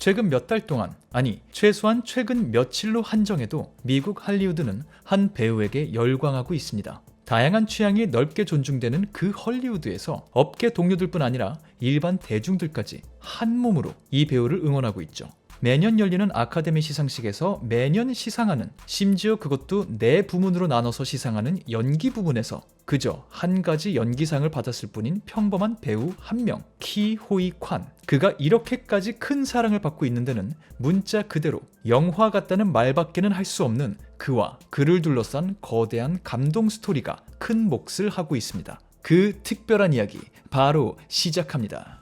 최근 몇 달 동안, 아니 최소한 최근 며칠로 한정해도 미국 할리우드는 한 배우에게 열광하고 있습니다. 다양한 취향이 넓게 존중되는 그 헐리우드에서 업계 동료들뿐 아니라 일반 대중들까지 한 몸으로 이 배우를 응원하고 있죠. 매년 열리는 아카데미 시상식에서 매년 시상하는, 심지어 그것도 네 부문으로 나눠서 시상하는 연기 부분에서 그저 한 가지 연기상을 받았을 뿐인 평범한 배우 한 명, 키호이 콴. 그가 이렇게까지 큰 사랑을 받고 있는 데는 문자 그대로 영화 같다는 말밖에는 할 수 없는 그와 그를 둘러싼 거대한 감동 스토리가 큰 몫을 하고 있습니다. 그 특별한 이야기 바로 시작합니다.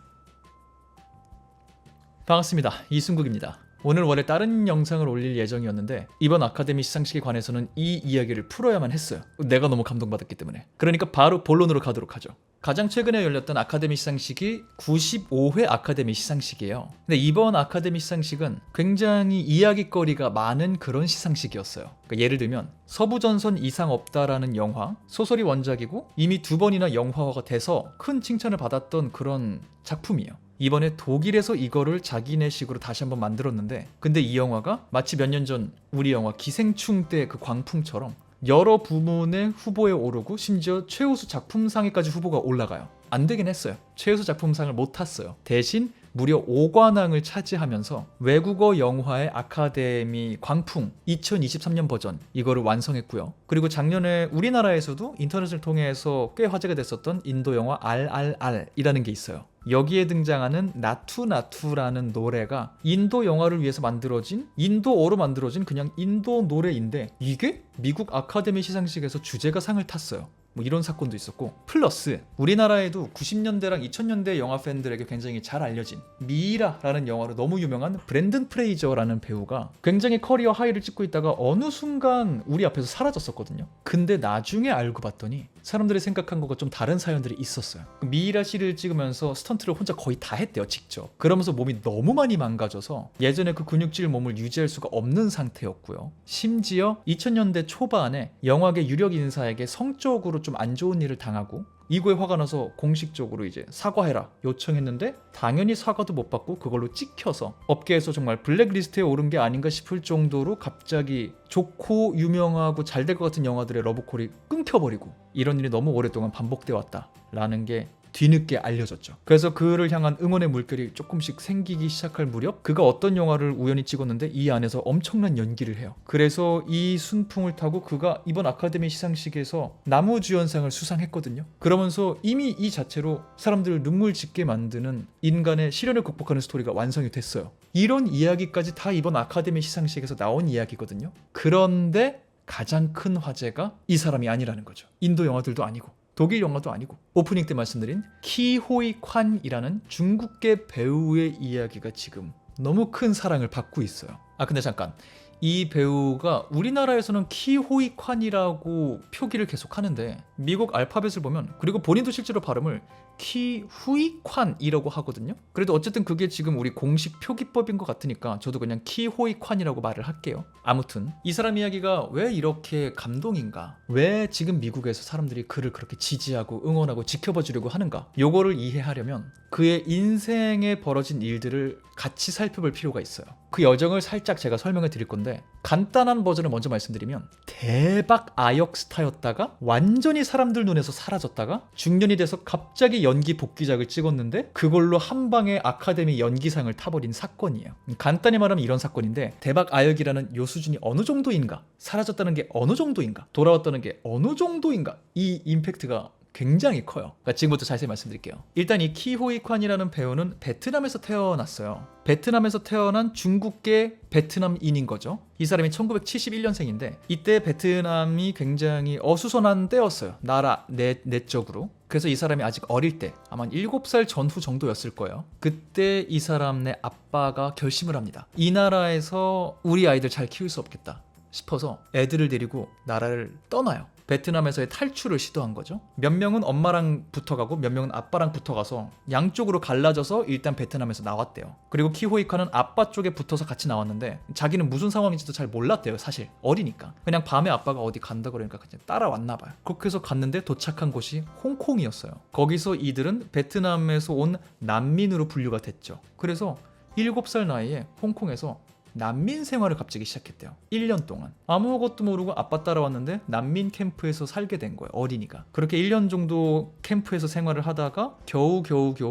반갑습니다. 이승국입니다. 오늘 원래 다른 영상을 올릴 예정이었는데 이번 아카데미 시상식에 관해서는 이 이야기를 풀어야만 했어요. 내가 너무 감동받았기 때문에. 그러니까 바로 본론으로 가도록 하죠. 가장 최근에 열렸던 아카데미 시상식이 95회 아카데미 시상식이에요. 근데 이번 아카데미 시상식은 굉장히 이야기거리가 많은 그런 시상식이었어요. 그러니까 예를 들면 서부전선 이상 없다라는 영화, 소설이 원작이고 이미 2번이나 영화화가 돼서 큰 칭찬을 받았던 그런 작품이에요. 이번에 독일에서 이거를 자기네식으로 다시 한번 만들었는데, 근데 이 영화가 마치 몇 년 전 우리 영화 기생충 때 그 광풍처럼 여러 부문의 후보에 오르고 심지어 최우수 작품상에까지 후보가 올라가요. 안 되긴 했어요. 최우수 작품상을 못 탔어요. 대신 무려 5관왕을 차지하면서 외국어 영화의 아카데미 광풍 2023년 버전 이거를 완성했고요. 그리고 작년에 우리나라에서도 인터넷을 통해서 꽤 화제가 됐었던 인도 영화 RRR이라는 게 있어요. 여기에 등장하는 나투나투라는 노래가 인도 영화를 위해서 만들어진, 인도어로 만들어진 그냥 인도 노래인데 이게 미국 아카데미 시상식에서 주제가상을 탔어요. 뭐 이런 사건도 있었고, 플러스 우리나라에도 90년대랑 2000년대 영화 팬들에게 굉장히 잘 알려진 미이라라는 영화로 너무 유명한 브랜든 프레이저라는 배우가 굉장히 커리어 하이를 찍고 있다가 어느 순간 우리 앞에서 사라졌었거든요. 근데 나중에 알고 봤더니 사람들이 생각한 것과 좀 다른 사연들이 있었어요. 미이라 씨를 찍으면서 스턴트를 혼자 거의 다 했대요, 직접. 그러면서 몸이 너무 많이 망가져서 예전에 그 근육질 몸을 유지할 수가 없는 상태였고요. 심지어 2000년대 초반에 영화계 유력 인사에게 성적으로 좀 안 좋은 일을 당하고 이거에 화가 나서 공식적으로 이제 사과해라 요청했는데 당연히 사과도 못 받고 그걸로 찍혀서 업계에서 정말 블랙리스트에 오른 게 아닌가 싶을 정도로 갑자기 좋고 유명하고 잘 될 것 같은 영화들의 러브콜이 끊겨버리고 이런 일이 너무 오랫동안 반복돼 왔다라는 게 뒤늦게 알려졌죠. 그래서 그를 향한 응원의 물결이 조금씩 생기기 시작할 무렵 그가 어떤 영화를 우연히 찍었는데 이 안에서 엄청난 연기를 해요. 그래서 이 순풍을 타고 그가 이번 아카데미 시상식에서 나무주연상을 수상했거든요. 그러면서 이미 이 자체로 사람들을 눈물 짓게 만드는 인간의 시련을 극복하는 스토리가 완성이 됐어요. 이런 이야기까지 다 이번 아카데미 시상식에서 나온 이야기거든요. 그런데 가장 큰 화제가 이 사람이 아니라는 거죠. 인도 영화들도 아니고 독일 영화도 아니고 오프닝 때 말씀드린 키호이 콴이라는 중국계 배우의 이야기가 지금 너무 큰 사랑을 받고 있어요. 근데 잠깐, 이 배우가 우리나라에서는 키호이 콴이라고 표기를 계속 하는데 미국 알파벳을 보면, 그리고 본인도 실제로 발음을 키후이 콴이라고 하거든요. 그래도 어쨌든 그게 지금 우리 공식 표기법인 것 같으니까 저도 그냥 키호이 콴이라고 말을 할게요. 아무튼 이 사람 이야기가 왜 이렇게 감동인가, 왜 지금 미국에서 사람들이 그를 그렇게 지지하고 응원하고 지켜봐 주려고 하는가, 요거를 이해하려면 그의 인생에 벌어진 일들을 같이 살펴볼 필요가 있어요. 그 여정을 살짝 제가 설명해 드릴 건데, 간단한 버전을 먼저 말씀드리면 대박 아역 스타였다가 완전히 사람들 눈에서 사라졌다가 중년이 돼서 갑자기 연기 복귀작을 찍었는데 그걸로 한 방에 아카데미 연기상을 타버린 사건이에요. 간단히 말하면 이런 사건인데, 대박 아역이라는 요 수준이 어느 정도인가, 사라졌다는 게 어느 정도인가, 돌아왔다는 게 어느 정도인가, 이 임팩트가 굉장히 커요. 그러니까 지금부터 자세히 말씀드릴게요. 일단 이 키호이 콴이라는 배우는 베트남에서 태어났어요. 베트남에서 태어난 중국계 베트남인인 거죠. 이 사람이 1971년생인데 이때 베트남이 굉장히 어수선한 때였어요. 나라 내적으로. 그래서 이 사람이 아직 어릴 때 아마 7살 전후 정도였을 거예요. 그때 이 사람네 아빠가 결심을 합니다. 이 나라에서 우리 아이들 잘 키울 수 없겠다 싶어서 애들을 데리고 나라를 떠나요. 베트남에서의 탈출을 시도한 거죠. 몇 명은 엄마랑 붙어가고 몇 명은 아빠랑 붙어가서 양쪽으로 갈라져서 일단 베트남에서 나왔대요. 그리고 키호이 콴은 아빠 쪽에 붙어서 같이 나왔는데 자기는 무슨 상황인지도 잘 몰랐대요. 사실 어리니까. 그냥 밤에 아빠가 어디 간다 그러니까 그냥 따라왔나 봐요. 그렇게 해서 갔는데 도착한 곳이 홍콩이었어요. 거기서 이들은 베트남에서 온 난민으로 분류가 됐죠. 그래서 7살 나이에 홍콩에서 난민 생활을 갑자기 시작했대요. 1년 동안 아무것도 모르고 아빠 따라왔는데 난민 캠프에서 살게 된 거예요. 어린이가. 그렇게 1년 정도 캠프에서 생활을 하다가 겨우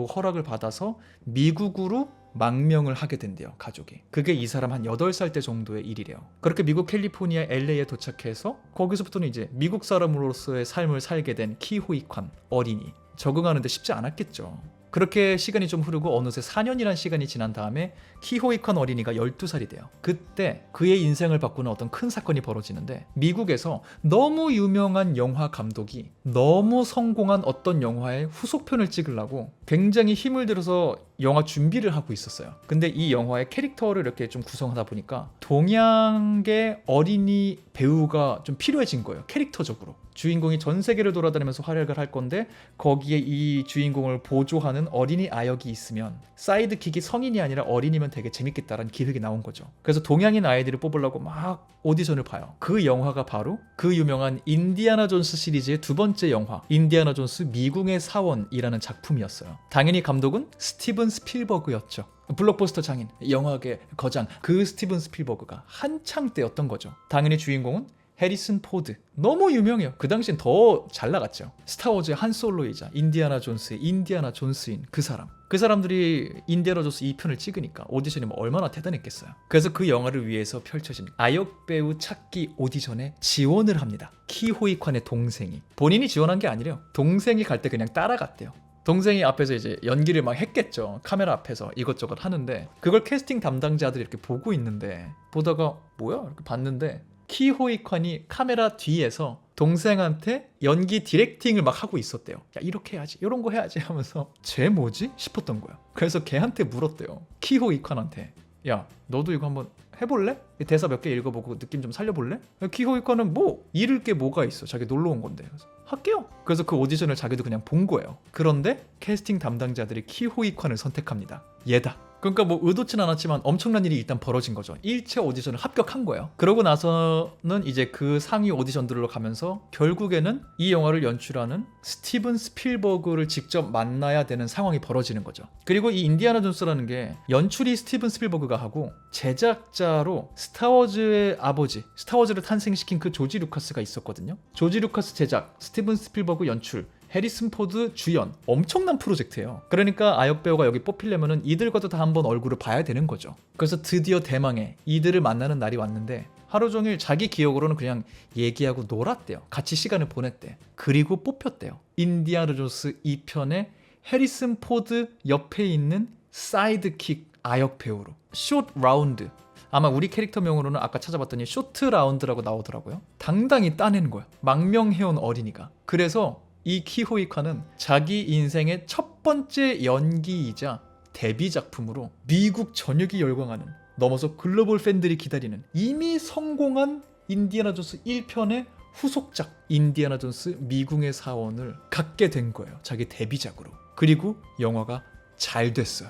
허락을 받아서 미국으로 망명을 하게 된대요. 가족이. 그게 이 사람 한 8살 때 정도의 일이래요. 그렇게 미국 캘리포니아 LA에 도착해서 거기서부터는 이제 미국 사람으로서의 삶을 살게 된 키호이관 어린이. 적응하는데 쉽지 않았겠죠. 그렇게 시간이 좀 흐르고 어느새 4년이란 시간이 지난 다음에 키호이관 어린이가 12살이 돼요. 그때 그의 인생을 바꾸는 어떤 큰 사건이 벌어지는데 미국에서 너무 유명한 영화 감독이 너무 성공한 어떤 영화의 후속편을 찍으려고 굉장히 힘을 들여서 영화 준비를 하고 있었어요. 근데 이 영화의 캐릭터를 이렇게 좀 구성하다 보니까 동양계 어린이 배우가 좀 필요해진 거예요. 캐릭터적으로. 주인공이 전 세계를 돌아다니면서 활약을 할 건데 거기에 이 주인공을 보조하는 어린이 아역이 있으면 사이드킥이 성인이 아니라 어린이면 되게 재밌겠다라는 기획이 나온 거죠. 그래서 동양인 아이들을 뽑으려고 막 오디션을 봐요. 그 영화가 바로 그 유명한 인디아나 존스 시리즈의 두 번째 영화 인디아나 존스 미궁의 사원이라는 작품이었어요. 당연히 감독은 스티븐 스필버그였죠. 블록버스터 장인, 영화계 거장 그 스티븐 스필버그가 한창 때였던 거죠. 당연히 주인공은 해리슨 포드. 너무 유명해요. 그 당시엔 더 잘 나갔죠. 스타워즈의 한 솔로이자 인디아나 존스의 인디아나 존스인 그 사람. 그 사람들이 인디아나 존스 2편을 찍으니까 오디션이 뭐 얼마나 대단했겠어요. 그래서 그 영화를 위해서 펼쳐진 아역 배우 찾기 오디션에 지원을 합니다. 키호이관의 동생이. 본인이 지원한 게 아니래요. 동생이 갈 때 그냥 따라갔대요. 동생이 앞에서 이제 연기를 막 했겠죠. 카메라 앞에서 이것저것 하는데 그걸 캐스팅 담당자들이 이렇게 보고 있는데 보다가 뭐야? 이렇게 봤는데 키호이관이 카메라 뒤에서 동생한테 연기 디렉팅을 막 하고 있었대요. 야 이렇게 해야지 이런 거 해야지 하면서 쟤 뭐지? 싶었던 거야. 그래서 걔한테 물었대요. 키호이관한테 야 너도 이거 한번 해볼래? 대사 몇 개 읽어보고 느낌 좀 살려볼래? 키호이관은 뭐 잃을 게 뭐가 있어. 자기 놀러 온 건데. 그래서 할게요. 그래서 그 오디션을 자기도 그냥 본 거예요. 그런데 캐스팅 담당자들이 키호이관을 선택합니다. 얘다. 그러니까 뭐 의도치 않았지만 엄청난 일이 일단 벌어진 거죠. 1차 오디션을 합격한 거예요. 그러고 나서는 이제 그 상위 오디션들로 가면서 결국에는 이 영화를 연출하는 스티븐 스필버그를 직접 만나야 되는 상황이 벌어지는 거죠. 그리고 이 인디아나 존스라는 게 연출이 스티븐 스필버그가 하고 제작자로 스타워즈의 아버지, 스타워즈를 탄생시킨 그 조지 루카스가 있었거든요. 조지 루카스 제작, 스티븐 스필버그 연출, 해리슨 포드 주연. 엄청난 프로젝트예요. 그러니까 아역 배우가 여기 뽑히려면은 이들과도 다 한번 얼굴을 봐야 되는 거죠. 그래서 드디어 대망의 이들을 만나는 날이 왔는데 하루 종일 자기 기억으로는 그냥 얘기하고 놀았대요. 같이 시간을 보냈대. 그리고 뽑혔대요. 인디아나 존스 2편의 해리슨 포드 옆에 있는 사이드킥 아역 배우로. 숏 라운드. 아마 우리 캐릭터명으로는 아까 찾아봤더니 쇼트 라운드라고 나오더라고요. 당당히 따낸 거야. 망명해온 어린이가. 그래서 이 키호이관은 자기 인생의 첫 번째 연기이자 데뷔 작품으로 미국 전역이 열광하는, 넘어서 글로벌 팬들이 기다리는 이미 성공한 인디아나 존스 1편의 후속작 인디아나 존스 미궁의 사원을 갖게 된 거예요. 자기 데뷔작으로. 그리고 영화가 잘 됐어요.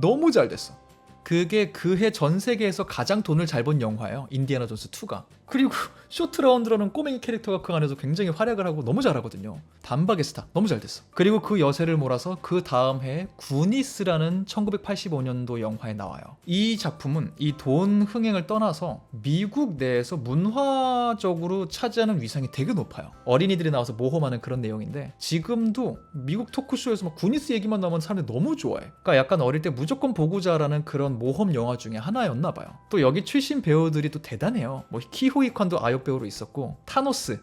너무 잘 됐어. 그게 그해 전 세계에서 가장 돈을 잘 번 영화예요. 인디아나 존스 2가. 그리고 쇼트 라운드라는 꼬맹이 캐릭터가 그 안에서 굉장히 활약을 하고 너무 잘하거든요. 단박의 스타. 너무 잘 됐어. 그리고 그 여세를 몰아서 그 다음 해에 구니스라는 1985년도 영화에 나와요. 이 작품은 이 돈 흥행을 떠나서 미국 내에서 문화적으로 차지하는 위상이 되게 높아요. 어린이들이 나와서 모험하는 그런 내용인데 지금도 미국 토크쇼에서 막 구니스 얘기만 나오면 사람들이 너무 좋아해. 그러니까 약간 어릴 때 무조건 보고 자라는 그런 모험 영화 중에 하나였나 봐요. 또 여기 출신 배우들이 또 대단해요. 뭐 키호이관도 아역 배우로 있었고, 타노스,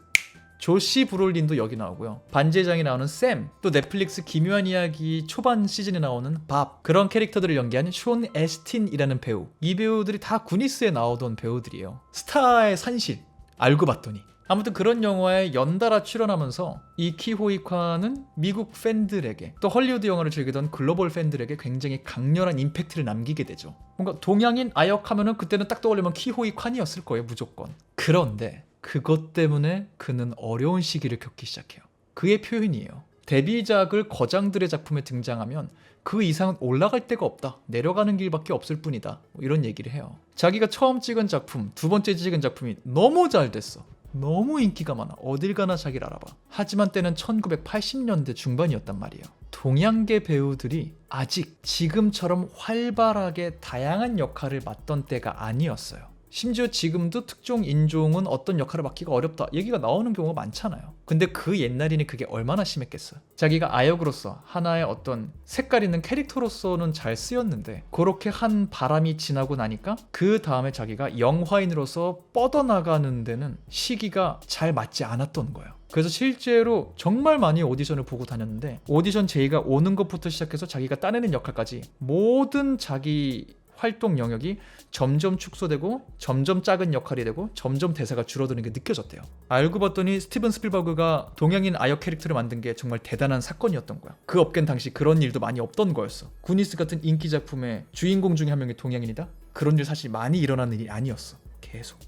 조시 브롤린도 여기 나오고요. 반지의장에 나오는 샘, 또 넷플릭스 기묘한 이야기 초반 시즌에 나오는 밥, 그런 캐릭터들을 연기한 숀 에스틴이라는 배우. 이 배우들이 다 구니스에 나오던 배우들이에요. 스타의 산실, 알고 봤더니. 아무튼 그런 영화에 연달아 출연하면서 이 키호이관은 미국 팬들에게, 또 헐리우드 영화를 즐기던 글로벌 팬들에게 굉장히 강렬한 임팩트를 남기게 되죠. 뭔가 동양인 아역하면은 그때는 딱 떠올리면 키호이관이었을 거예요, 무조건. 그런데 그것 때문에 그는 어려운 시기를 겪기 시작해요. 그의 표현이에요. 데뷔작을 거장들의 작품에 등장하면 그 이상은 올라갈 데가 없다. 내려가는 길밖에 없을 뿐이다. 뭐 이런 얘기를 해요. 자기가 처음 찍은 작품, 두 번째 찍은 작품이 너무 잘 됐어. 너무 인기가 많아. 어딜 가나 자기를 알아봐. 하지만 때는 1980년대 중반이었단 말이에요. 동양계 배우들이 아직 지금처럼 활발하게 다양한 역할을 맡던 때가 아니었어요. 심지어 지금도 특정 인종은 어떤 역할을 맡기가 어렵다 얘기가 나오는 경우가 많잖아요. 근데 그 옛날에는 그게 얼마나 심했겠어요. 자기가 아역으로서 하나의 어떤 색깔 있는 캐릭터로서는 잘 쓰였는데 그렇게 한 바람이 지나고 나니까 그 다음에 자기가 영화인으로서 뻗어나가는 데는 시기가 잘 맞지 않았던 거예요. 그래서 실제로 정말 많이 오디션을 보고 다녔는데 오디션 제의가 오는 것부터 시작해서 자기가 따내는 역할까지 모든 자기 활동 영역이 점점 축소되고 점점 작은 역할이 되고 점점 대사가 줄어드는 게 느껴졌대요. 알고 봤더니 스티븐 스필버그가 동양인 아역 캐릭터를 만든 게 정말 대단한 사건이었던 거야. 그 업계는 당시 그런 일도 많이 없던 거였어. 구니스 같은 인기 작품의 주인공 중에 한 명이 동양인이다? 그런 일 사실 많이 일어나는 일이 아니었어. 계속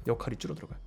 역할이 줄어들어가요.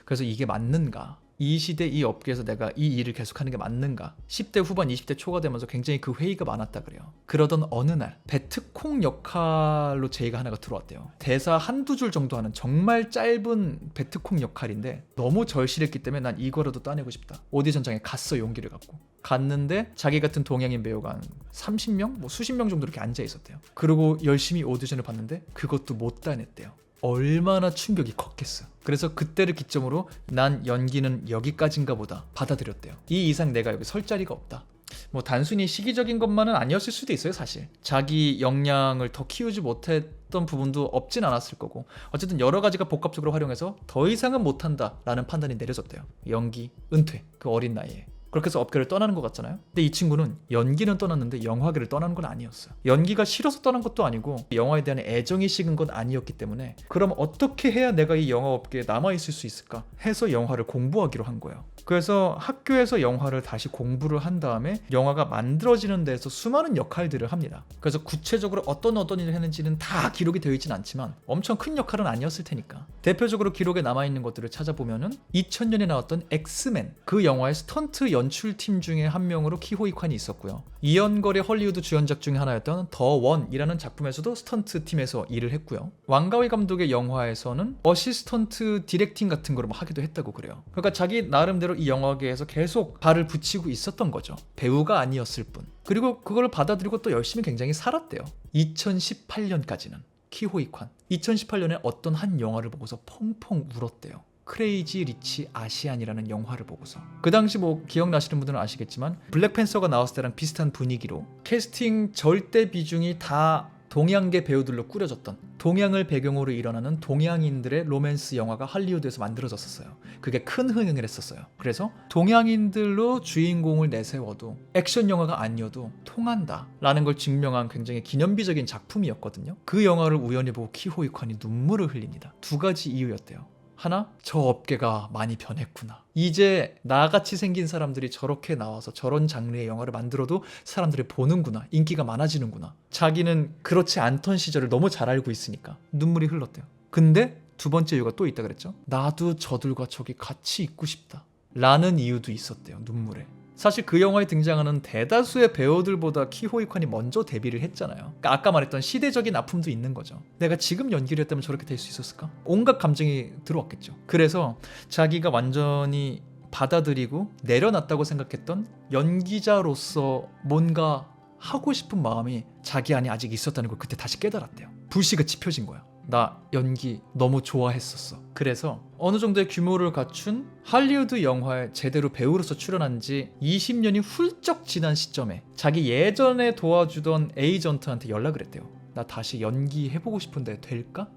그래서 이게 맞는가? 이 시대 이 업계에서 내가 이 일을 계속하는 게 맞는가? 10대 후반 20대 초가 되면서 굉장히 그 회의가 많았다 그래요. 그러던 어느 날 베트콩 역할로 제의가 하나가 들어왔대요. 대사 한두 줄 정도 하는 정말 짧은 베트콩 역할인데 너무 절실했기 때문에 난 이거라도 따내고 싶다. 오디션장에 갔어. 용기를 갖고 갔는데 자기 같은 동양인 배우가 한 30명? 뭐 수십 명 정도 이렇게 앉아 있었대요. 그리고 열심히 오디션을 봤는데 그것도 못 따냈대요. 얼마나 충격이 컸겠어. 그래서 그때를 기점으로 난 연기는 여기까지인가 보다 받아들였대요. 이 이상 내가 여기 설 자리가 없다. 뭐 단순히 시기적인 것만은 아니었을 수도 있어요. 사실 자기 역량을 더 키우지 못했던 부분도 없진 않았을 거고 어쨌든 여러 가지가 복합적으로 활용해서 더 이상은 못한다 라는 판단이 내려졌대요. 연기, 은퇴, 그 어린 나이에. 그렇게 해서 업계를 떠나는 것 같잖아요. 근데 이 친구는 연기는 떠났는데 영화계를 떠나는 건 아니었어요. 연기가 싫어서 떠난 것도 아니고 영화에 대한 애정이 식은 건 아니었기 때문에 그럼 어떻게 해야 내가 이 영화업계에 남아있을 수 있을까 해서 영화를 공부하기로 한 거예요. 그래서 학교에서 영화를 다시 공부를 한 다음에 영화가 만들어지는 데서 수많은 역할들을 합니다. 그래서 구체적으로 어떤 일을 했는지는 다 기록이 되어 있진 않지만 엄청 큰 역할은 아니었을 테니까 대표적으로 기록에 남아있는 것들을 찾아보면은 2000년에 나왔던 엑스맨, 그 영화의 스턴트 연출팀 중에 한 명으로 키호이 콴이 있었고요. 이연걸의 헐리우드 주연작 중에 하나였던 더 원이라는 작품에서도 스턴트 팀에서 일을 했고요. 왕가위 감독의 영화에서는 어시스턴트 디렉팅 같은 걸 하기도 했다고 그래요. 그러니까 자기 나름대로 이 영화계에서 계속 발을 붙이고 있었던 거죠. 배우가 아니었을 뿐. 그리고 그걸 받아들이고 또 열심히 굉장히 살았대요. 2018년까지는 키호이 콴. 2018년에 어떤 한 영화를 보고서 펑펑 울었대요. 크레이지 리치 아시안이라는 영화를 보고서. 그 당시 뭐 기억나시는 분들은 아시겠지만 블랙팬서가 나왔을 때랑 비슷한 분위기로 캐스팅 절대 비중이 다 동양계 배우들로 꾸려졌던, 동양을 배경으로 일어나는 동양인들의 로맨스 영화가 할리우드에서 만들어졌었어요. 그게 큰 흥행을 했었어요. 그래서 동양인들로 주인공을 내세워도 액션 영화가 아니어도 통한다 라는 걸 증명한 굉장히 기념비적인 작품이었거든요. 그 영화를 우연히 보고 키호이 콴이 눈물을 흘립니다. 두 가지 이유였대요. 하나, 저 업계가 많이 변했구나. 이제 나같이 생긴 사람들이 저렇게 나와서 저런 장르의 영화를 만들어도 사람들이 보는구나. 인기가 많아지는구나. 자기는 그렇지 않던 시절을 너무 잘 알고 있으니까 눈물이 흘렀대요. 근데 두 번째 이유가 또 있다 그랬죠. 나도 저들과 저기 같이 있고 싶다 라는 이유도 있었대요. 눈물에. 사실 그 영화에 등장하는 대다수의 배우들보다 키호이 콴이 먼저 데뷔를 했잖아요. 그러니까 아까 말했던 시대적인 아픔도 있는 거죠. 내가 지금 연기를 했다면 저렇게 될 수 있었을까? 온갖 감정이 들어왔겠죠. 그래서 자기가 완전히 받아들이고 내려놨다고 생각했던 연기자로서 뭔가 하고 싶은 마음이 자기 안에 아직 있었다는 걸 그때 다시 깨달았대요. 불씨가 지펴진 거야. 나 연기 너무 좋아했었어. 그래서 어느 정도의 규모를 갖춘 할리우드 영화에 제대로 배우로서 출연한 지 20년이 훌쩍 지난 시점에 자기 예전에 도와주던 에이전트한테 연락을 했대요. 나 다시 연기해보고 싶은데 될까?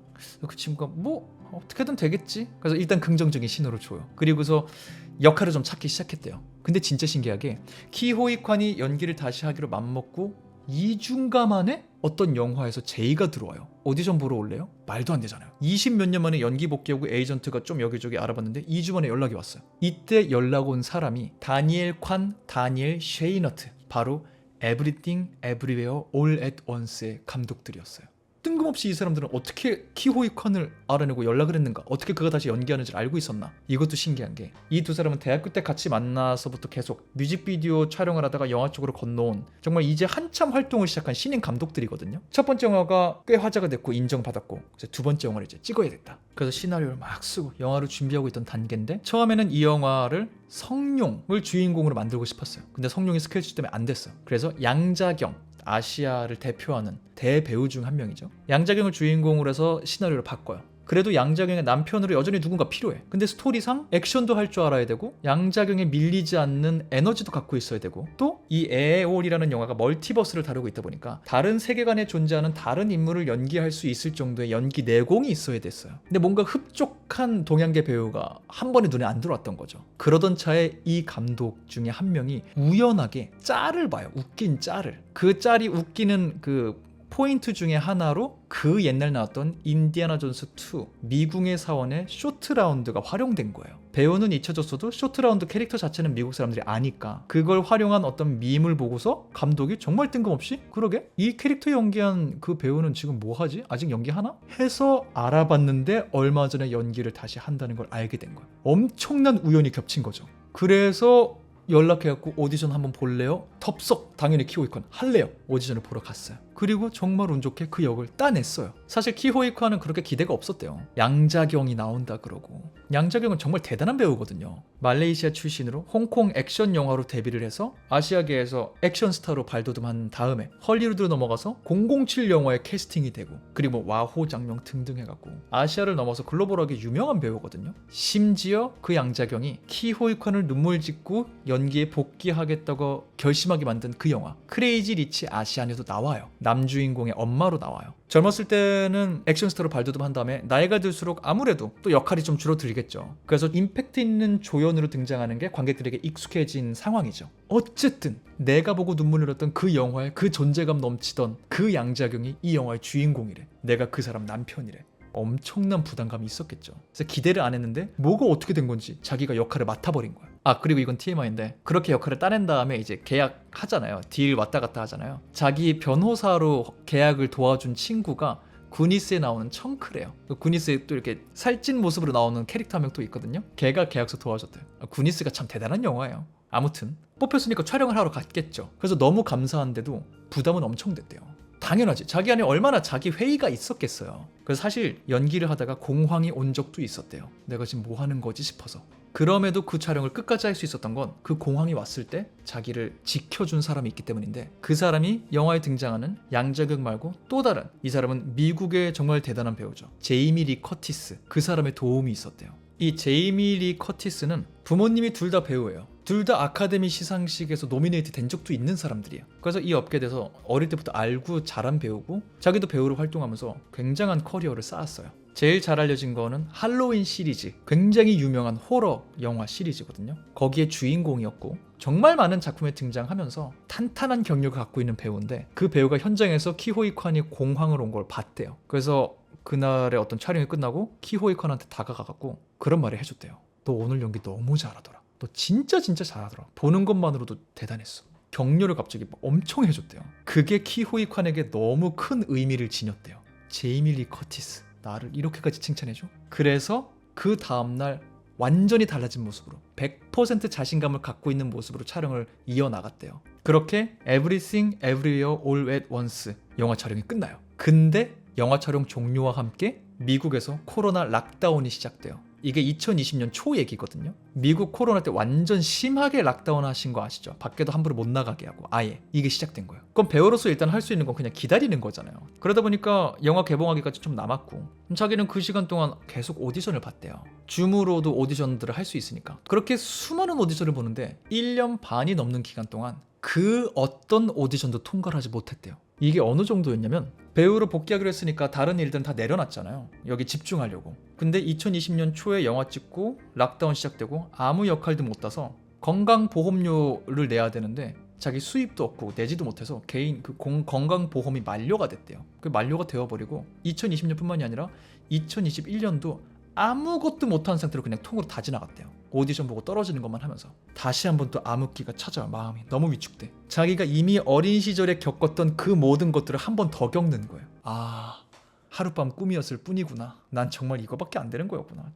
그 친구가 뭐 어떻게든 되겠지. 그래서 일단 긍정적인 신호를 줘요. 그리고서 역할을 좀 찾기 시작했대요. 근데 진짜 신기하게 키호이 콴이 연기를 다시 하기로 맘먹고 2주인가 만에 어떤 영화에서 제의가 들어와요. 오디션 보러 올래요? 말도 안 되잖아요. 20 몇 년 만에 연기 복귀하고 에이전트가 좀 여기저기 알아봤는데 2주 만에 연락이 왔어요. 이때 연락 온 사람이 다니엘 셰이너트, 바로 Everything Everywhere All at Once의 감독들이었어요. 뜬금없이 이 사람들은 어떻게 키호이 콘을 알아내고 연락을 했는가, 어떻게 그가 다시 연기하는지를 알고 있었나. 이것도 신기한 게 이 두 사람은 대학교 때 같이 만나서부터 계속 뮤직비디오 촬영을 하다가 영화 쪽으로 건너온 정말 이제 한참 활동을 시작한 신인 감독들이거든요. 첫 번째 영화가 꽤 화제가 됐고 인정받았고, 그래서 두 번째 영화를 이제 찍어야 됐다. 그래서 시나리오를 막 쓰고 영화를 준비하고 있던 단계인데, 처음에는 이 영화를 성룡을 주인공으로 만들고 싶었어요. 근데 성룡이 스케줄 때문에 안 됐어요. 그래서 양자경, 아시아를 대표하는 대배우 중 한 명이죠. 양자경을 주인공으로 해서 시나리오를 바꿔요. 그래도 양자경의 남편으로 여전히 누군가 필요해. 근데 스토리상 액션도 할 줄 알아야 되고 양자경에 밀리지 않는 에너지도 갖고 있어야 되고, 또 이 에올이라는 영화가 멀티버스를 다루고 있다 보니까 다른 세계관에 존재하는 다른 인물을 연기할 수 있을 정도의 연기 내공이 있어야 됐어요. 근데 뭔가 흡족한 동양계 배우가 한 번에 눈에 안 들어왔던 거죠. 그러던 차에 이 감독 중에 한 명이 우연하게 짤을 봐요. 웃긴 짤을. 그 짤이 웃기는 그 포인트 중에 하나로 그 옛날 나왔던 인디아나 존스 2 미궁의 사원의 쇼트 라운드가 활용된 거예요. 배우는 잊혀졌어도 쇼트 라운드 캐릭터 자체는 미국 사람들이 아니까 그걸 활용한 어떤 밈을 보고서 감독이 정말 뜬금없이 그러게 이 캐릭터 연기한 그 배우는 지금 뭐하지? 아직 연기하나? 해서 알아봤는데 얼마 전에 연기를 다시 한다는 걸 알게 된 거예요. 엄청난 우연이 겹친 거죠. 그래서 연락해갖고 오디션 한번 볼래요? 덥석 당연히 키호이 콘 할래요. 오디션을 보러 갔어요. 그리고 정말 운 좋게 그 역을 따냈어요. 사실 키호이 콘은 그렇게 기대가 없었대요. 양자경이 나온다 그러고. 양자경은 정말 대단한 배우거든요. 말레이시아 출신으로 홍콩 액션 영화로 데뷔를 해서 아시아계에서 액션 스타로 발돋움한 다음에 헐리우드로 넘어가서 007 영화에 캐스팅이 되고, 그리고 와호 장명 등등 해갖고 아시아를 넘어서 글로벌하게 유명한 배우거든요. 심지어 그 양자경이 키호이 콘을 눈물 짓고 연기에 복귀하겠다고 결심하게 만든 그 영화 크레이지 리치 아시안에도 나와요. 남주인공의 엄마로 나와요. 젊었을 때는 액션스타로 발돋움한 다음에 나이가 들수록 아무래도 또 역할이 좀 줄어들겠죠. 그래서 임팩트 있는 조연으로 등장하는 게 관객들에게 익숙해진 상황이죠. 어쨌든 내가 보고 눈물 흘렸던 그 영화에 그 존재감 넘치던 그 양자경이 이 영화의 주인공이래. 내가 그 사람 남편이래. 엄청난 부담감이 있었겠죠. 그래서 기대를 안 했는데 뭐가 어떻게 된 건지 자기가 역할을 맡아버린 거야. 아, 그리고 이건 TMI인데 그렇게 역할을 따낸 다음에 이제 계약하잖아요. 딜 왔다 갔다 하잖아요. 자기 변호사로 계약을 도와준 친구가 구니스에 나오는 청크래요. 구니스에 또 이렇게 살찐 모습으로 나오는 캐릭터 한 명 또 있거든요. 걔가 계약서 도와줬대요. 구니스가 참 대단한 영화예요. 아무튼 뽑혔으니까 촬영을 하러 갔겠죠. 그래서 너무 감사한데도 부담은 엄청 됐대요. 당연하지. 자기 안에 얼마나 자기 회의가 있었겠어요. 그래서 사실 연기를 하다가 공황이 온 적도 있었대요. 내가 지금 뭐 하는 거지 싶어서. 그럼에도 그 촬영을 끝까지 할 수 있었던 건 그 공황이 왔을 때 자기를 지켜준 사람이 있기 때문인데, 그 사람이 영화에 등장하는 양자경 말고 또 다른, 이 사람은 미국의 정말 대단한 배우죠. 제이미 리 커티스. 그 사람의 도움이 있었대요. 이 제이미 리 커티스는 부모님이 둘 다 배우예요. 둘 다 아카데미 시상식에서 노미네이트 된 적도 있는 사람들이에요. 그래서 이 업계에 대해서 어릴 때부터 알고 잘한 배우고, 자기도 배우로 활동하면서 굉장한 커리어를 쌓았어요. 제일 잘 알려진 거는 할로윈 시리즈, 굉장히 유명한 호러 영화 시리즈거든요. 거기에 주인공이었고 정말 많은 작품에 등장하면서 탄탄한 경력을 갖고 있는 배우인데, 그 배우가 현장에서 키호이 콘이 공황을 온 걸 봤대요. 그래서 그날의 어떤 촬영이 끝나고 키호이 콘한테 다가가갖고 그런 말을 해줬대요. 너 오늘 연기 너무 잘하더라. 너 진짜 잘하더라. 보는 것만으로도 대단했어. 격려를 갑자기 엄청 해줬대요. 그게 키호이 콘에게 너무 큰 의미를 지녔대요. 제이미 리 커티스, 나를 이렇게까지 칭찬해줘? 그래서 그 다음날 완전히 달라진 모습으로 100% 자신감을 갖고 있는 모습으로 촬영을 이어나갔대요. 그렇게 Everything Everywhere All at Once 영화 촬영이 끝나요. 근데 영화 촬영 종료와 함께 미국에서 코로나 락다운이 시작돼요. 이게 2020년 초 얘기거든요. 미국 코로나 때 완전 심하게 락다운 하신 거 아시죠? 밖에도 함부로 못 나가게 하고 아예 이게 시작된 거예요. 그럼 배우로서 일단 할 수 있는 건 그냥 기다리는 거잖아요. 그러다 보니까 영화 개봉하기까지 좀 남았고, 자기는 그 시간 동안 계속 오디션을 봤대요. 줌으로도 오디션들을 할 수 있으니까. 그렇게 수많은 오디션을 보는데 1년 반이 넘는 기간 동안 그 어떤 오디션도 통과를 하지 못했대요. 이게 어느 정도였냐면, 배우로 복귀하기로 했으니까 다른 일들은 다 내려놨잖아요. 여기 집중하려고. 근데 2020년 초에 영화 찍고 락다운 시작되고 아무 역할도 못 따서 건강보험료를 내야 되는데 자기 수입도 없고 내지도 못해서 개인 그 건강보험이 만료가 됐대요. 그 만료가 되어버리고 2020년뿐만이 아니라 2021년도 아무것도 못한 상태로 그냥 통으로 다 지나갔대요. 오디션 보고 떨어지는 것만 하면서. 다시 한번 또 암흑기가 찾아와. 마음이 너무 위축돼. 자기가 이미 어린 시절에 겪었던 그 모든 것들을 한 번 더 겪는 거예요. 아, 하룻밤 꿈이었을 뿐이구나. 난 정말 이거밖에 안 되는 거였구나.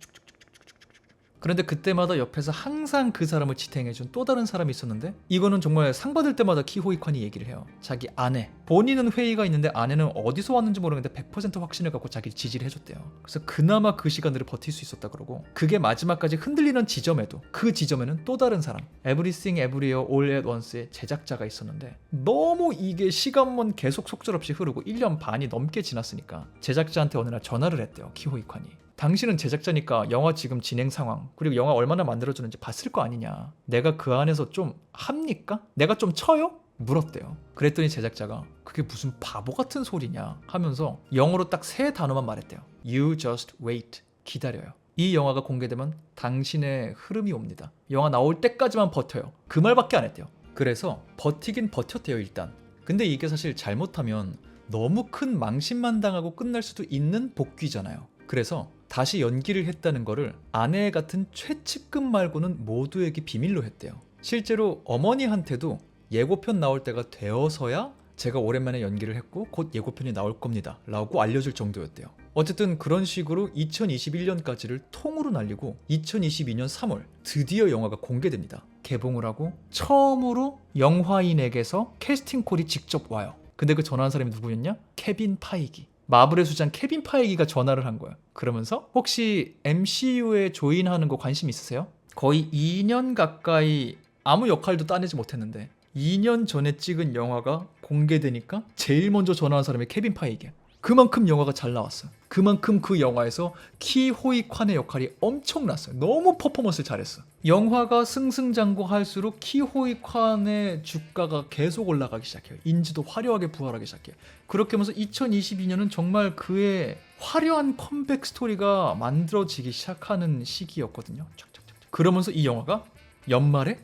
그런데 그때마다 옆에서 항상 그 사람을 지탱해준 또 다른 사람이 있었는데, 이거는 정말 상 받을 때마다 키호이칸이 얘기를 해요. 자기 아내, 본인은 회의가 있는데 아내는 어디서 왔는지 모르는데 100% 확신을 갖고 자기를 지지를 해줬대요. 그래서 그나마 그 시간들을 버틸 수 있었다 그러고, 그게 마지막까지 흔들리는 지점에도, 그 지점에는 또 다른 사람, Everything Everywhere All at Once의 제작자가 있었는데, 너무 이게 시간만 계속 속절없이 흐르고 1년 반이 넘게 지났으니까 제작자한테 어느 날 전화를 했대요. 키호이칸이. 당신은 제작자니까 영화 지금 진행 상황, 그리고 영화 얼마나 만들어주는지 봤을 거 아니냐. 내가 그 안에서 좀 합니까? 내가 좀 쳐요? 물었대요. 그랬더니 제작자가 그게 무슨 바보 같은 소리냐 하면서 영어로 딱 3단어만 말했대요. You just wait. 기다려요. 이 영화가 공개되면 당신의 흐름이 옵니다. 영화 나올 때까지만 버텨요. 그 말밖에 안 했대요. 그래서 버티긴 버텼대요, 일단. 근데 이게 사실 잘못하면 너무 큰 망신만 당하고 끝날 수도 있는 복귀잖아요. 그래서 다시 연기를 했다는 거를 아내 같은 최측근 말고는 모두에게 비밀로 했대요. 실제로 어머니한테도 예고편 나올 때가 되어서야 제가 오랜만에 연기를 했고 곧 예고편이 나올 겁니다 라고 알려줄 정도였대요. 어쨌든 그런 식으로 2021년까지를 통으로 날리고 2022년 3월 드디어 영화가 공개됩니다. 개봉을 하고 처음으로 영화인에게서 캐스팅콜이 직접 와요. 근데 그 전화한 사람이 누구였냐? 케빈 파이기. 마블의 수장 케빈 파이기가 전화를 한 거예요. 그러면서 혹시 MCU에 조인하는 거 관심 있으세요? 거의 2년 가까이 아무 역할도 따내지 못했는데 2년 전에 찍은 영화가 공개되니까 제일 먼저 전화한 사람이 케빈 파이기야. 그만큼 영화가 잘 나왔어요. 그만큼 그 영화에서 키호이칸의 역할이 엄청났어요. 너무 퍼포먼스를 잘했어. 영화가 승승장구할수록 키호이칸의 주가가 계속 올라가기 시작해요. 인지도 화려하게 부활하기 시작해요. 그렇게 하면서 2022년은 정말 그의 화려한 컴백 스토리가 만들어지기 시작하는 시기였거든요. 그러면서 이 영화가 연말에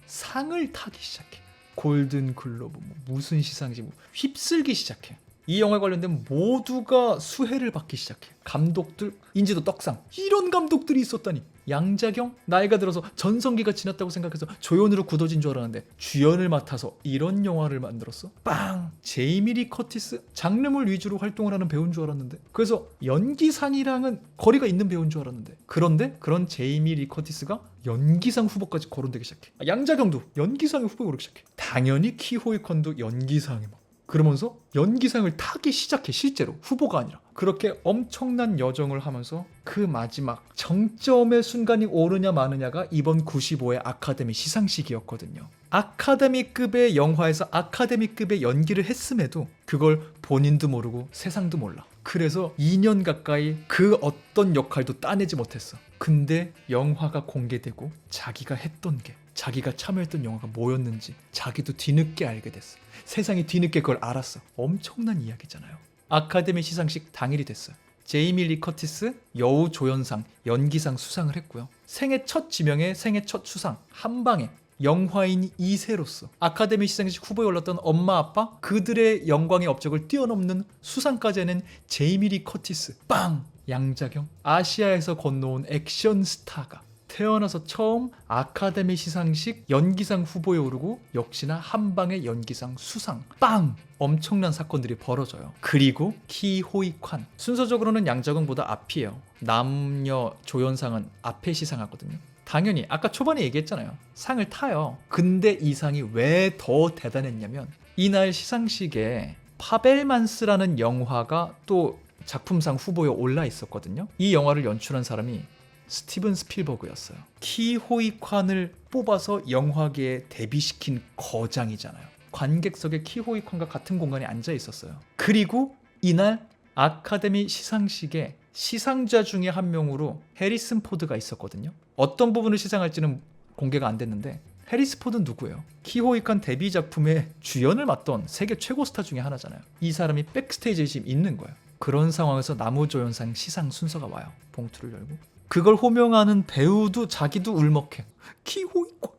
상을 타기 시작해. 골든글로브 무슨 시상식 휩쓸기 시작해. 이 영화에 관련된 모두가 수혜를 받기 시작해. 감독들 인지도 떡상. 이런 감독들이 있었다니. 양자경 나이가 들어서 전성기가 지났다고 생각해서 조연으로 굳어진 줄 알았는데 주연을 맡아서 이런 영화를 만들었어? 빵! 제이미 리 커티스 장르물 위주로 활동을 하는 배우인 줄 알았는데, 그래서 연기상이랑은 거리가 있는 배우인 줄 알았는데, 그런데 그런 제이미 리 커티스가 연기상 후보까지 거론되기 시작해. 양자경도 연기상의 후보에 오르기 시작해. 당연히 키호이컨도 연기상에 막 그러면서 연기상을 타기 시작해. 실제로 후보가 아니라. 그렇게 엄청난 여정을 하면서 그 마지막 정점의 순간이 오르냐 마느냐가 이번 95회 아카데미 시상식이었거든요. 아카데미급의 영화에서 아카데미급의 연기를 했음에도 그걸 본인도 모르고 세상도 몰라. 그래서 2년 가까이 그 어떤 역할도 따내지 못했어. 근데 영화가 공개되고 자기가 했던 게, 자기가 참여했던 영화가 뭐였는지 자기도 뒤늦게 알게 됐어. 세상이 뒤늦게 그걸 알았어. 엄청난 이야기잖아요. 아카데미 시상식 당일이 됐어요. 제이미 리 커티스 여우 조연상, 연기상 수상을 했고요. 생애 첫 지명에 생애 첫 수상, 한방에 영화인 2세로서 아카데미 시상식 후보에 올랐던 엄마 아빠 그들의 영광의 업적을 뛰어넘는 수상까지 해낸 제이미 리 커티스. 빵! 양자경, 아시아에서 건너온 액션 스타가 태어나서 처음 아카데미 시상식 연기상 후보에 오르고 역시나 한방의 연기상 수상. 빵! 엄청난 사건들이 벌어져요. 그리고 키호이칸. 순서적으로는 양자경보다 앞이에요. 남녀 조연상은 앞에 시상하거든요. 당연히 아까 초반에 얘기했잖아요. 상을 타요. 근데 이 상이 왜 더 대단했냐면 이날 시상식에 파벨만스라는 영화가 또 작품상 후보에 올라 있었거든요. 이 영화를 연출한 사람이 스티븐 스필버그였어요. 키호이칸을 뽑아서 영화계에 데뷔시킨 거장이잖아요. 관객석에 키호이칸과 같은 공간에 앉아 있었어요. 그리고 이날 아카데미 시상식에 시상자 중에 한 명으로 해리슨 포드가 있었거든요. 어떤 부분을 시상할지는 공개가 안 됐는데 해리슨 포드는 누구예요? 키호이칸 데뷔 작품의 주연을 맡던 세계 최고 스타 중에 하나잖아요. 이 사람이 백스테이지에 지금 있는 거예요. 그런 상황에서 나무조연상 시상 순서가 와요. 봉투를 열고 그걸 호명하는 배우도 자기도 울먹해. 키호이칸.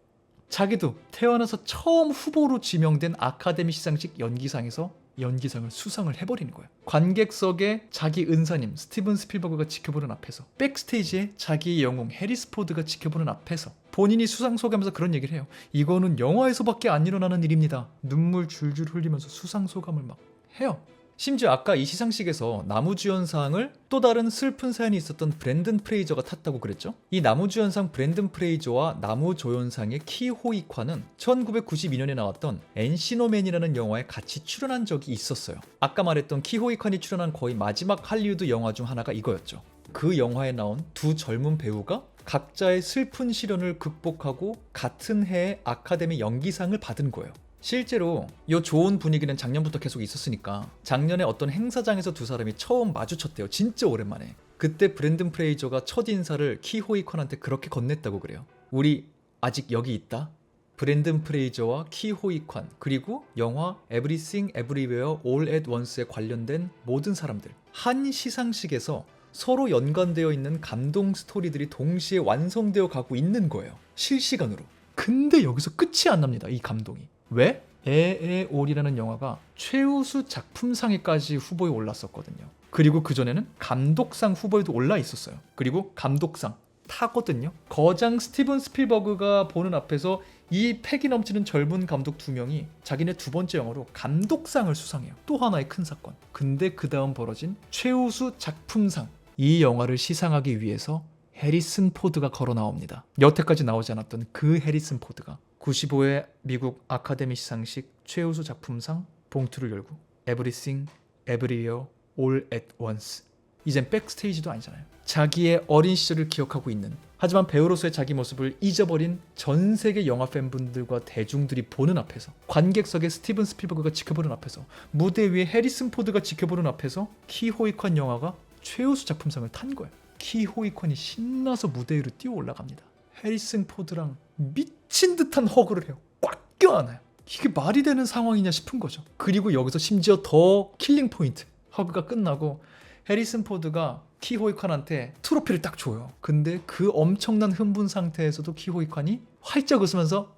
자기도 태어나서 처음 후보로 지명된 아카데미 시상식 연기상에서 연기상을 수상을 해버리는 거예요. 관객석에 자기 은사님 스티븐 스필버그가 지켜보는 앞에서, 백스테이지에 자기의 영웅 해리스 포드가 지켜보는 앞에서 본인이 수상 소감하면서 그런 얘기를 해요. 이거는 영화에서밖에 안 일어나는 일입니다. 눈물 줄줄 흘리면서 수상 소감을 막 해요. 심지어 아까 이 시상식에서 나무주연상을 또 다른 슬픈 사연이 있었던 브랜든 프레이저가 탔다고 그랬죠? 이 나무주연상 브랜든 프레이저와 나무조연상의 키호이kwa는 1992년에 나왔던 엔시노맨이라는 영화에 같이 출연한 적이 있었어요. 아까 말했던 키호이관이 출연한 거의 마지막 할리우드 영화 중 하나가 이거였죠. 그 영화에 나온 두 젊은 배우가 각자의 슬픈 시련을 극복하고 같은 해에 아카데미 연기상을 받은 거예요. 실제로 이 좋은 분위기는 작년부터 계속 있었으니까 작년에 어떤 행사장에서 두 사람이 처음 마주쳤대요. 진짜 오랜만에. 그때 브랜든 프레이저가 첫 인사를 키호이관한테 그렇게 건넸다고 그래요. 우리 아직 여기 있다. 브랜든 프레이저와 키호이관 그리고 영화 Everything Everywhere All at Once에 관련된 모든 사람들 한 시상식에서 서로 연관되어 있는 감동 스토리들이 동시에 완성되어 가고 있는 거예요. 실시간으로. 근데 여기서 끝이 안 납니다. 이 감동이. 왜? 에에올이라는 영화가 최우수 작품상에까지 후보에 올랐었거든요. 그리고 그전에는 감독상 후보에도 올라 있었어요. 그리고 감독상 타거든요. 거장 스티븐 스필버그가 보는 앞에서 이 패기 넘치는 젊은 감독 두 명이 자기네 두 번째 영화로 감독상을 수상해요. 또 하나의 큰 사건. 근데 그 다음 벌어진 최우수 작품상. 이 영화를 시상하기 위해서 해리슨 포드가 걸어 나옵니다. 여태까지 나오지 않았던 그 해리슨 포드가 95회 미국 아카데미 시상식 최우수 작품상 봉투를 열고 Everything, Everywhere, All at Once. 이젠 백스테이지도 아니잖아요. 자기의 어린 시절을 기억하고 있는 하지만 배우로서의 자기 모습을 잊어버린 전 세계 영화 팬분들과 대중들이 보는 앞에서 관객석에 스티븐 스필버그가 지켜보는 앞에서 무대 위에 해리슨 포드가 지켜보는 앞에서 키호이관 영화가 최우수 작품상을 탄 거예요. 키호이관이 신나서 무대 위로 뛰어 올라갑니다. 해리슨 포드랑 미친 듯한 허그를 해요. 꽉 껴안아요. 이게 말이 되는 상황이냐 싶은 거죠. 그리고 여기서 심지어 더 킬링 포인트. 허그가 끝나고 해리슨 포드가 키호이관한테 트로피를 딱 줘요. 근데 그 엄청난 흥분 상태에서도 키호이관이 활짝 웃으면서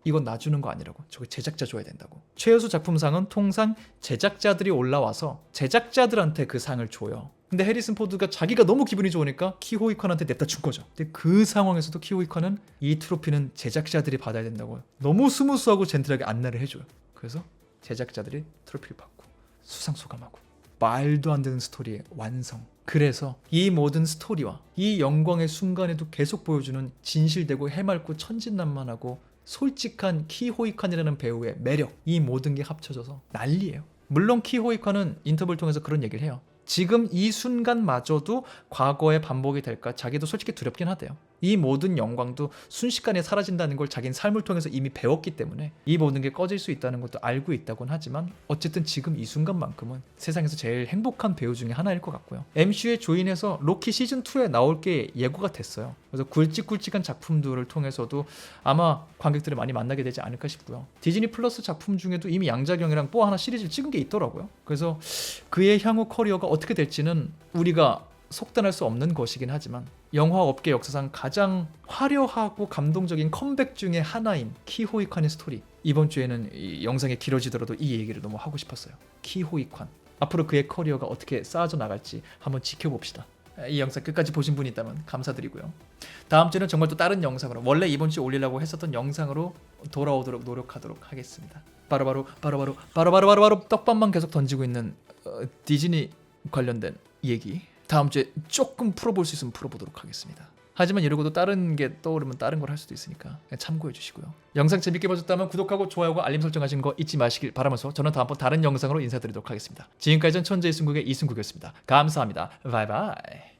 이건 나 주는 거 아니라고. 저거 제작자 줘야 된다고. 최우수 작품상은 통상 제작자들이 올라와서 제작자들한테 그 상을 줘요. 근데 해리슨 포드가 자기가 너무 기분이 좋으니까 키호이관한테 냅다 준 거죠. 근데 그 상황에서도 키호이관은 이 트로피는 제작자들이 받아야 된다고 너무 스무스하고 젠틀하게 안내를 해줘요. 그래서 제작자들이 트로피를 받고 수상 소감하고 말도 안 되는 스토리의 완성. 그래서 이 모든 스토리와 이 영광의 순간에도 계속 보여주는 진실되고 해맑고 천진난만하고 솔직한 키호이관이라는 배우의 매력, 이 모든 게 합쳐져서 난리예요. 물론 키호이관은 인터뷰를 통해서 그런 얘기를 해요. 지금 이 순간마저도 과거의 반복이 될까 자기도 솔직히 두렵긴 하대요. 이 모든 영광도 순식간에 사라진다는 걸 자기는 삶을 통해서 이미 배웠기 때문에 이 모든 게 꺼질 수 있다는 것도 알고 있다곤 하지만 어쨌든 지금 이 순간만큼은 세상에서 제일 행복한 배우 중에 하나일 것 같고요. MCU에 조인해서 로키 시즌2에 나올 게 예고가 됐어요. 그래서 굵직굵직한 작품들을 통해서도 아마 관객들을 많이 만나게 되지 않을까 싶고요. 디즈니 플러스 작품 중에도 이미 양자경이랑 뽀 하나 시리즈를 찍은 게 있더라고요. 그래서 그의 향후 커리어가 어떻게 될지는 우리가 속단할 수 없는 것이긴 하지만 영화 업계 역사상 가장 화려하고 감동적인 컴백 중에 하나인 키호이관의 스토리, 이번 주에는 이 영상이 길어지더라도 이 얘기를 너무 하고 싶었어요. 키호이관 앞으로 그의 커리어가 어떻게 쌓아져 나갈지 한번 지켜봅시다. 이 영상 끝까지 보신 분이 있다면 감사드리고요. 다음 주는 정말 또 다른 영상으로, 원래 이번 주에 올리려고 했었던 영상으로 돌아오도록 노력하도록 하겠습니다. 바로바로 떡밥만 계속 던지고 있는 디즈니 관련된 얘기 다음 주에 조금 풀어볼 수 있으면 풀어보도록 하겠습니다. 하지만 이러고도 다른 게 떠오르면 다른 걸 할 수도 있으니까 참고해 주시고요. 영상 재밌게 보셨다면 구독하고 좋아요와 알림 설정하시는 거 잊지 마시길 바라면서 저는 다음번 다른 영상으로 인사드리도록 하겠습니다. 지금까지 전 천재 이승국의 이승국이었습니다. 감사합니다. 바이바이.